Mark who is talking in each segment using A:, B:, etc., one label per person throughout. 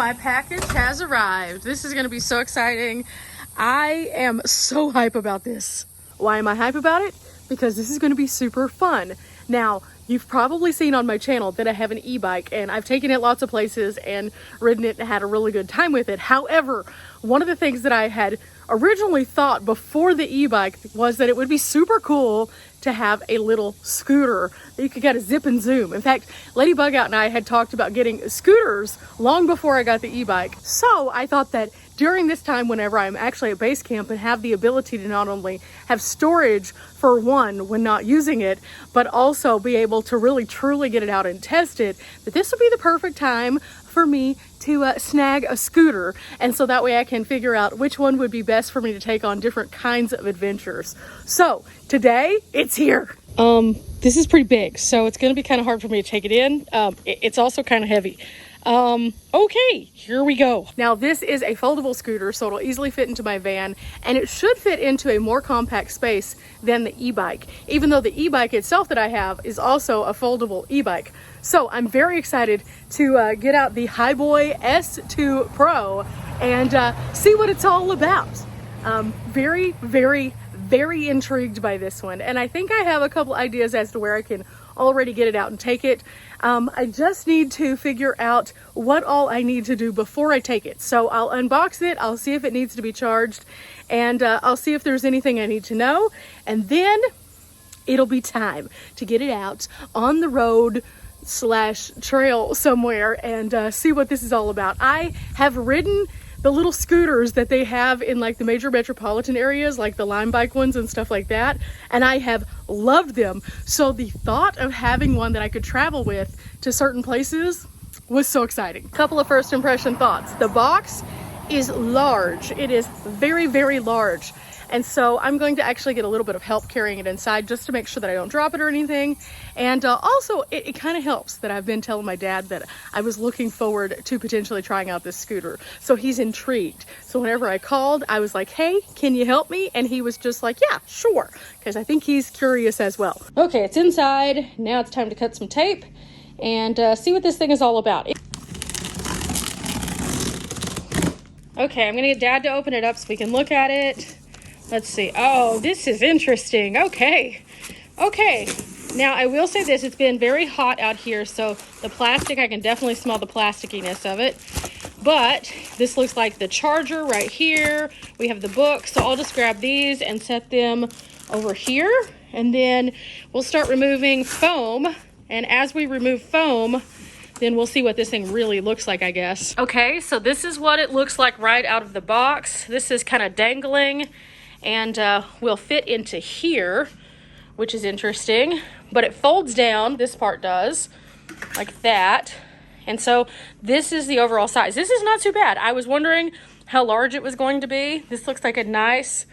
A: my package has arrived. This is gonna be so exciting. I am so hype about this. Why am I hype about it? Because this is gonna be super fun. Now, you've probably seen on my channel that I have an e-bike and I've taken it lots of places and ridden it and had a really good time with it. However, one of the things that I had originally thought before the e-bike was that it would be super cool to have a little scooter that you could get a zip and zoom. In fact, Lady Bug Out and I had talked about getting scooters long before I got the e-bike. So I thought that during this time, whenever I'm actually at base camp and have the ability to not only have storage for one when not using it, but also be able to really truly get it out and test it, that this would be the perfect time for me to snag a scooter. And so that way I can figure out which one would be best for me to take on different kinds of adventures. So today it's here. This is pretty big, so it's gonna be kind of hard for me to take it in. It's also kind of heavy. Okay, here we go. Now this is a foldable scooter, so it'll easily fit into my van, and it should fit into a more compact space than the e-bike, even though the e-bike itself that I have is also a foldable e-bike. So I'm very excited to get out the Hiboy S2Pro and see what it's all about. Very intrigued by this one, and I think I have a couple ideas as to where I can already get it out and take it. I just need to figure out what all I need to do before I take it. So I'll unbox it, I'll see if it needs to be charged, and I'll see if there's anything I need to know, and then it'll be time to get it out on the road / trail somewhere and see what this is all about. I have ridden the little scooters that they have in like the major metropolitan areas, like the Lime bike ones and stuff like that, and I have loved them. So the thought of having one that I could travel with to certain places was so exciting. Couple of first impression thoughts. The box is large. It is very large. And so I'm going to actually get a little bit of help carrying it inside just to make sure that I don't drop it or anything. And also it kind of helps that I've been telling my dad that I was looking forward to potentially trying out this scooter. So he's intrigued. So whenever I called, I was like, hey, can you help me? And he was just like, yeah, sure. Because I think he's curious as well. Okay, it's inside. Now it's time to cut some tape and see what this thing is all about. Okay, I'm gonna get Dad to open it up so we can look at it. Let's see. Oh, this is interesting. Okay. Now, I will say this. It's been very hot out here, so the plastic, I can definitely smell the plasticiness of it. But this looks like the charger right here. We have the book, so I'll just grab these and set them over here. And then we'll start removing foam. And as we remove foam, then we'll see what this thing really looks like, I guess. Okay, so this is what it looks like right out of the box. This is kind of dangling. And will fit into here, which is interesting, but it folds down, this part does, like that. And so this is the overall size. This is not too bad. I was wondering how large it was going to be. This looks like a nice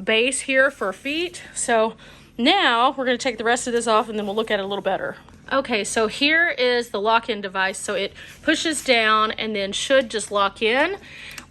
A: base here for feet. So now we're gonna take the rest of this off and then we'll look at it a little better. Okay, so here is the lock-in device. So it pushes down and then should just lock in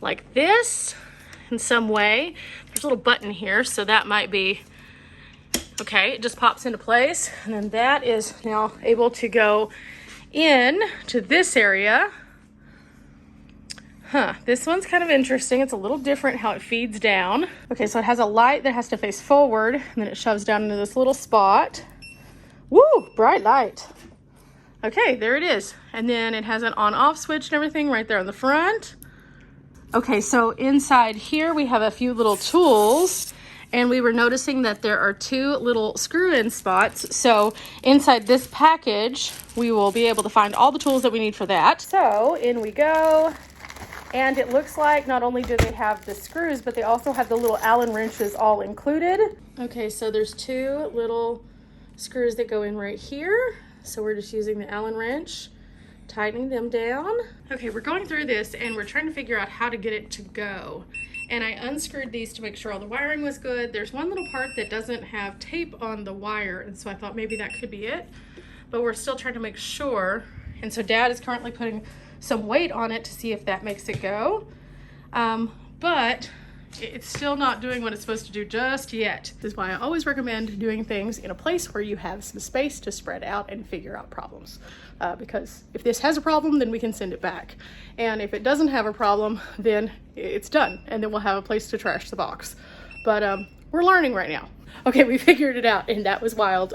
A: like this in some way. There's a little button here, so that might be okay. It just pops into place, and then that is now able to go in to this area. This one's kind of interesting. It's a little different how it feeds down. Okay, so it has a light that has to face forward, and then it shoves down into this little spot. Woo, bright light. Okay, there it is. And then it has an on-off switch and everything right there on the front. Okay, so inside here we have a few little tools, and we were noticing that there are 2 little screw-in spots. So inside this package, we will be able to find all the tools that we need for that. So in we go, and it looks like not only do they have the screws, but they also have the little Allen wrenches all included. Okay, so there's 2 little screws that go in right here. So we're just using the Allen wrench, tightening them down. Okay, we're going through this and we're trying to figure out how to get it to go. And I unscrewed these to make sure all the wiring was good. There's one little part that doesn't have tape on the wire, and so I thought maybe that could be it, but we're still trying to make sure. And so Dad is currently putting some weight on it to see if that makes it go. But it's still not doing what it's supposed to do just yet. This is why I always recommend doing things in a place where you have some space to spread out and figure out problems. Because if this has a problem, then we can send it back. And if it doesn't have a problem, then it's done. And then we'll have a place to trash the box. But we're learning right now. Okay, we figured it out, and that was wild.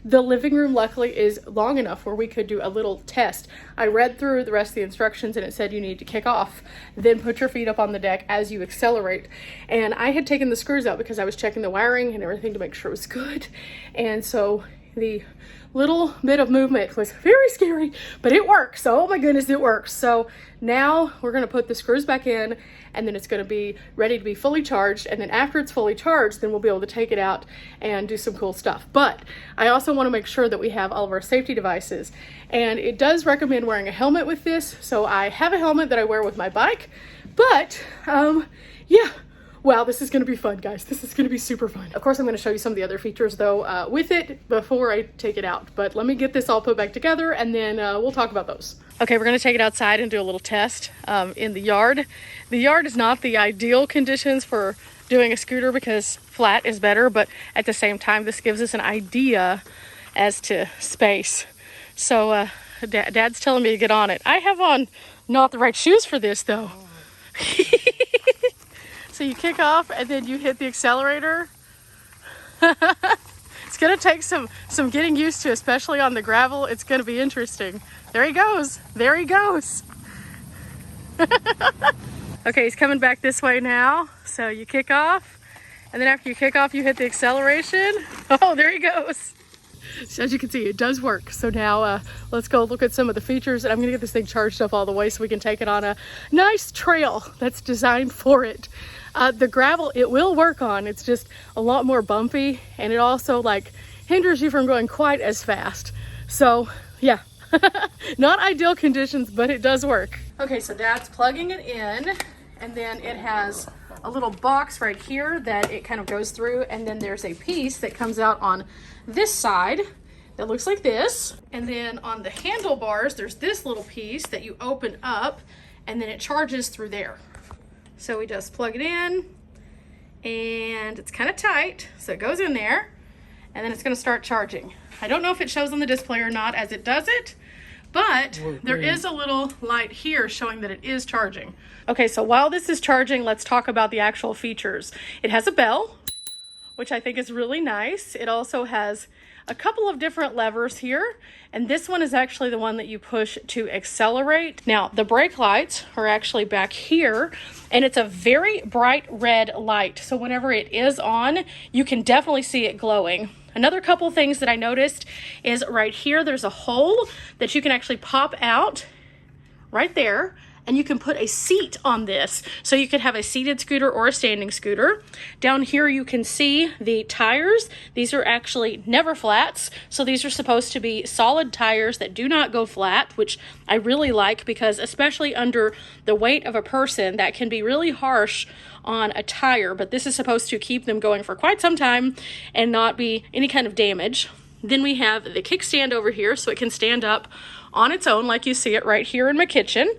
A: The living room, luckily, is long enough where we could do a little test. I read through the rest of the instructions, and it said you need to kick off, then put your feet up on the deck as you accelerate. And I had taken the screws out because I was checking the wiring and everything to make sure it was good. And so the little bit of movement was very scary, but it works. Oh my goodness, it works. So now we're gonna put the screws back in, and then it's gonna be ready to be fully charged. And then after it's fully charged, then we'll be able to take it out and do some cool stuff. But I also wanna make sure that we have all of our safety devices. And it does recommend wearing a helmet with this. So I have a helmet that I wear with my bike, but yeah. Wow, this is gonna be fun, guys. This is gonna be super fun. Of course, I'm gonna show you some of the other features though with it before I take it out. But let me get this all put back together, and then we'll talk about those. Okay, we're gonna take it outside and do a little test in the yard. The yard is not the ideal conditions for doing a scooter because flat is better, but at the same time, this gives us an idea as to space. So Dad's telling me to get on it. I have on not the right shoes for this though. So you kick off and then you hit the accelerator. It's gonna take some getting used to, especially on the gravel. It's gonna be interesting. There he goes, there he goes. Okay, he's coming back this way now. So you kick off, and then after you kick off, you hit the acceleration. Oh, there he goes. So as you can see, it does work. So now let's go look at some of the features, and I'm gonna get this thing charged up all the way so we can take it on a nice trail that's designed for it. The gravel, it will work on. It's just a lot more bumpy, and it also like hinders you from going quite as fast. So yeah, not ideal conditions, but it does work. Okay, so Dad's plugging it in, and then it has a little box right here that it kind of goes through, and then there's a piece that comes out on this side that looks like this. And then on the handlebars, there's this little piece that you open up, and then it charges through there. So we just plug it in, and it's kind of tight, so it goes in there, and then it's going to start charging. I don't know if it shows on the display or not as it does it, but there is a little light here showing that it is charging. Okay, so while this is charging, let's talk about the actual features. It has a bell, which I think is really nice. It also has a couple of different levers here, and this one is actually the one that you push to accelerate. Now, the brake lights are actually back here, and it's a very bright red light. So whenever it is on, you can definitely see it glowing. Another couple things that I noticed is right here, there's a hole that you can actually pop out right there, and you can put a seat on this. So you could have a seated scooter or a standing scooter. Down here you can see the tires. These are actually never flats. So these are supposed to be solid tires that do not go flat, which I really like because especially under the weight of a person, that can be really harsh on a tire, but this is supposed to keep them going for quite some time and not be any kind of damage. Then we have the kickstand over here so it can stand up on its own like you see it right here in my kitchen.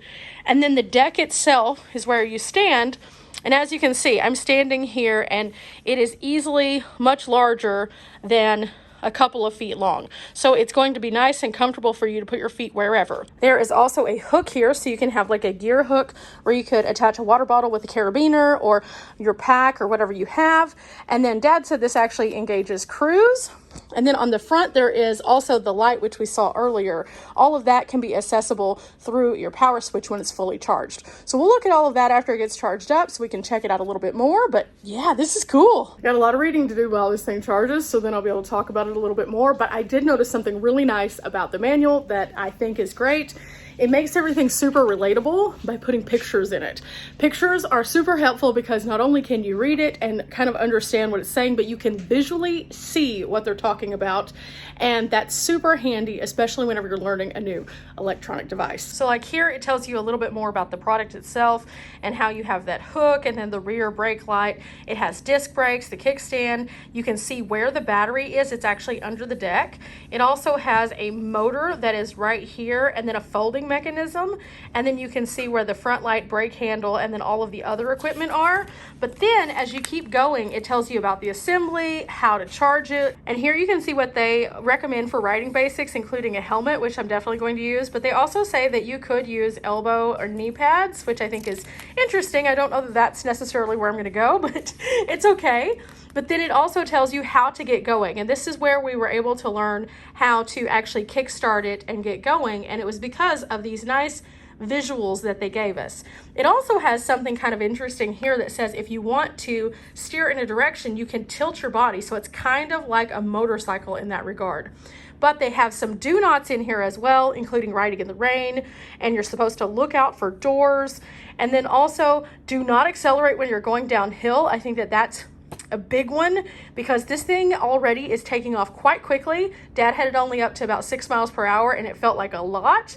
A: And then the deck itself is where you stand. And as you can see, I'm standing here and it is easily much larger than a couple of feet long. So it's going to be nice and comfortable for you to put your feet wherever. There is also a hook here, so you can have like a gear hook where you could attach a water bottle with a carabiner or your pack or whatever you have. And then Dad said this actually engages cruise. And then on the front, there is also the light, which we saw earlier. All of that can be accessible through your power switch when it's fully charged. So we'll look at all of that after it gets charged up so we can check it out a little bit more. But yeah, this is cool. Got a lot of reading to do while this thing charges, so then I'll be able to talk about it a little bit more. But I did notice something really nice about the manual that I think is great. It makes everything super relatable by putting pictures in it. Pictures are super helpful because not only can you read it and kind of understand what it's saying, but you can visually see what they're talking about. And that's super handy, especially whenever you're learning a new electronic device. So like here, it tells you a little bit more about the product itself and how you have that hook and then the rear brake light. It has disc brakes, the kickstand. You can see where the battery is. It's actually under the deck. It also has a motor that is right here and then a folding locking mechanism, and then you can see where the front light, brake handle, and then all of the other equipment are. But then as you keep going, it tells you about the assembly, how to charge it, and here you can see what they recommend for riding basics, including a helmet, which I'm definitely going to use. But they also say that you could use elbow or knee pads, which I think is interesting. I don't know that that's necessarily where I'm going to go, but it's okay. But then it also tells you how to get going. And this is where we were able to learn how to actually kickstart it and get going. And it was because of these nice visuals that they gave us. It also has something kind of interesting here that says if you want to steer in a direction, you can tilt your body. So it's kind of like a motorcycle in that regard. But they have some do nots in here as well, including riding in the rain, and you're supposed to look out for doors. And then also do not accelerate when you're going downhill. I think that that's a big one because this thing already is taking off quite quickly. Dad had it only up to about 6 miles per hour and it felt like a lot.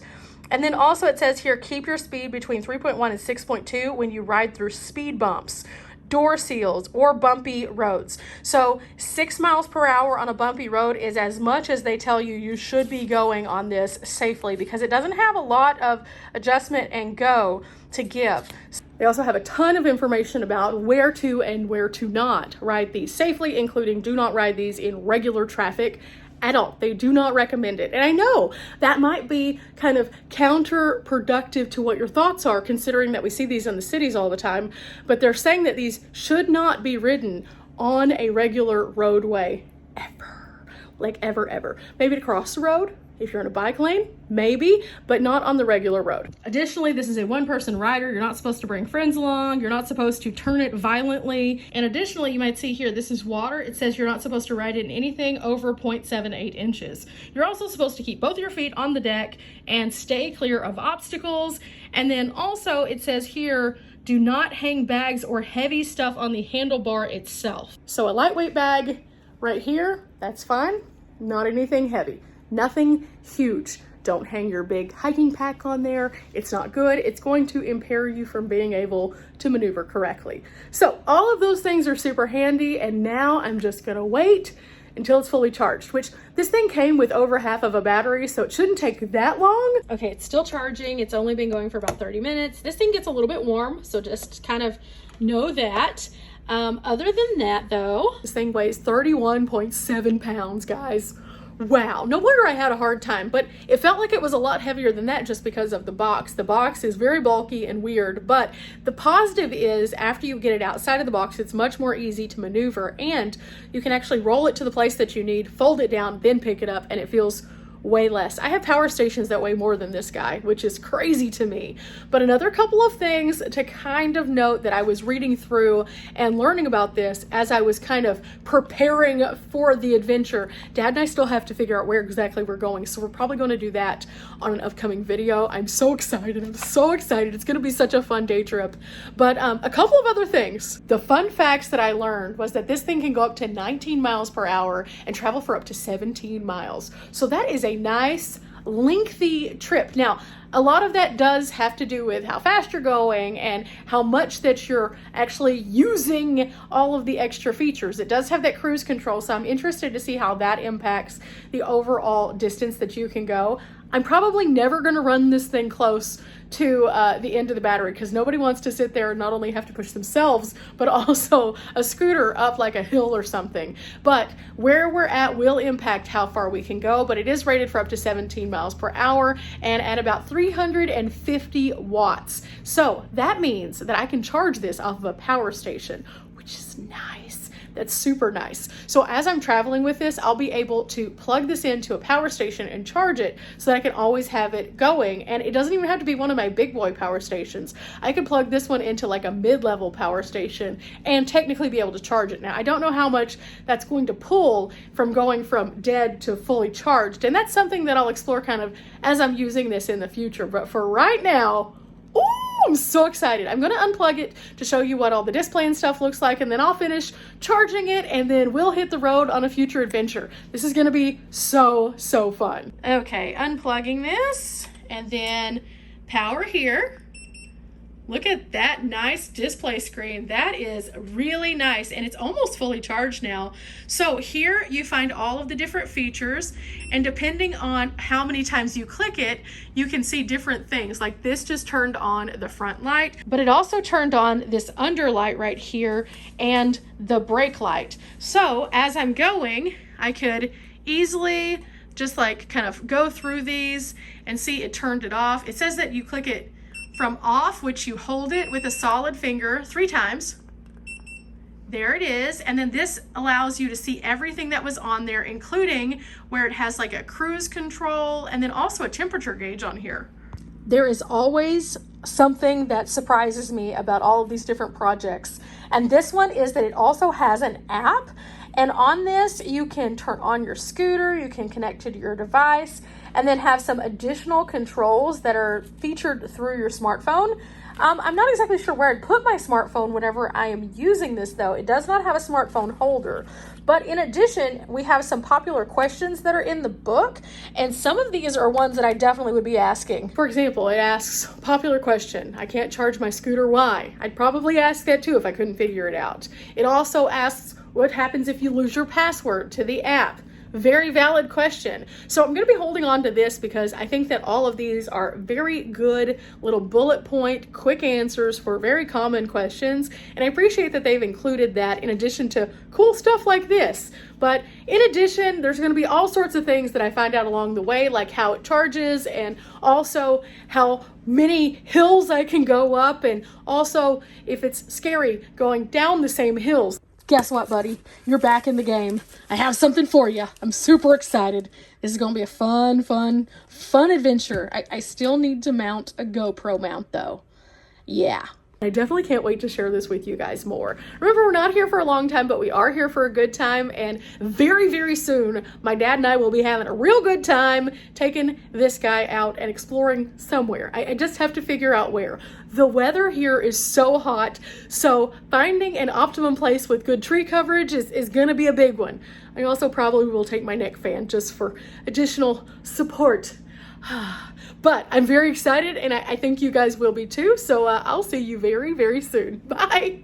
A: And then also it says here, keep your speed between 3.1 and 6.2 when you ride through speed bumps, door seals, or bumpy roads. So 6 miles per hour on a bumpy road is as much as they tell you you should be going on this safely, because it doesn't have a lot of adjustment and go to give. They also have a ton of information about where to and where to not ride these safely, including do not ride these in regular traffic at all. They do not recommend it. And I know that might be kind of counterproductive to what your thoughts are, considering that we see these in the cities all the time, but they're saying that these should not be ridden on a regular roadway ever. Like ever. Maybe to cross the road, if you're in a bike lane, maybe, but not on the regular road. Additionally, this is a one-person rider. You're not supposed to bring friends along. You're not supposed to turn it violently. And additionally, you might see here, this is water. It says you're not supposed to ride it in anything over 0.78 inches. You're also supposed to keep both your feet on the deck and stay clear of obstacles. And then also it says here, do not hang bags or heavy stuff on the handlebar itself. So a lightweight bag right here, that's fine. Not anything heavy. Nothing huge. Don't hang your big hiking pack on there. It's not good. It's going to impair you from being able to maneuver correctly. So all of those things are super handy, and now I'm just gonna wait until it's fully charged, which this thing came with over half of a battery, so it shouldn't take that long. Okay, it's still charging. It's only been going for about 30 minutes. This thing gets a little bit warm, so just kind of know that. Other than that though, this thing weighs 31.7 pounds, guys. Wow, no wonder I had a hard time, but it felt like it was a lot heavier than that just because of the box. The box is very bulky and weird, but the positive is after you get it outside of the box, it's much more easy to maneuver, and you can actually roll it to the place that you need, fold it down, then pick it up, and it feels way less. I have power stations that weigh more than this guy, which is crazy to me. But another couple of things to kind of note that I was reading through and learning about this as I was kind of preparing for the adventure. Dad and I still have to figure out where exactly we're going, so we're probably going to do that on an upcoming video. I'm so excited. It's going to be such a fun day trip. But a couple of other things. The fun facts that I learned was that this thing can go up to 19 miles per hour and travel for up to 17 miles. So that is a nice lengthy trip. Now, a lot of that does have to do with how fast you're going and how much that you're actually using all of the extra features. It does have that cruise control, so I'm interested to see how that impacts the overall distance that you can go. I'm probably never going to run this thing close to the end of the battery, because nobody wants to sit there and not only have to push themselves, but also a scooter up like a hill or something. But where we're at will impact how far we can go, but it is rated for up to 17 miles per hour and at about 350 watts. So that means that I can charge this off of a power station, which is nice. That's super nice. So as I'm traveling with this, I'll be able to plug this into a power station and charge it so that I can always have it going. And it doesn't even have to be one of my big boy power stations. I could plug this one into like a mid-level power station and technically be able to charge it. Now, I don't know how much that's going to pull from going from dead to fully charged. And that's something that I'll explore kind of as I'm using this in the future. But for right now, ooh, I'm so excited. I'm going to unplug it to show you what all the display and stuff looks like, and then I'll finish charging it, and then we'll hit the road on a future adventure. This is going to be so fun. Okay, unplugging this, and then power here. Look at that nice display screen. That is really nice, and it's almost fully charged now. So here you find all of the different features, and depending on how many times you click it, you can see different things. Like this just turned on the front light, but it also turned on this under light right here and the brake light. So as I'm going, I could easily just like kind of go through these and see it turned it off. It says that you click it from off, which you hold it with a solid finger 3 times. There it is. And then this allows you to see everything that was on there, including where it has like a cruise control and then also a temperature gauge on here. There is always something that surprises me about all of these different projects. And this one is that it also has an app. And on this, you can turn on your scooter, you can connect to your device, and then have some additional controls that are featured through your smartphone. I'm not exactly sure where I'd put my smartphone whenever I am using this though. It does not have a smartphone holder. But in addition, we have some popular questions that are in the book, and some of these are ones that I definitely would be asking. For example, it asks, popular question, I can't charge my scooter, why? I'd probably ask that too if I couldn't figure it out. It also asks, what happens if you lose your password to the app? Very valid question. So I'm going to be holding on to this because I think that all of these are very good little bullet point, quick answers for very common questions. And I appreciate that they've included that in addition to cool stuff like this. But in addition, there's going to be all sorts of things that I find out along the way, like how it charges and also how many hills I can go up, and also if it's scary going down the same hills. Guess what, buddy? You're back in the game. I have something for you. I'm super excited. This is going to be a fun adventure. I still need to mount a GoPro mount, though. Yeah. I definitely can't wait to share this with you guys more. Remember, we're not here for a long time, but we are here for a good time. And very, very soon, my dad and I will be having a real good time taking this guy out and exploring somewhere. I just have to figure out where. The weather here is so hot, so finding an optimum place with good tree coverage is going to be a big one. I also probably will take my neck fan just for additional support. But I'm very excited, and I think you guys will be too. So I'll see you very, very soon. Bye.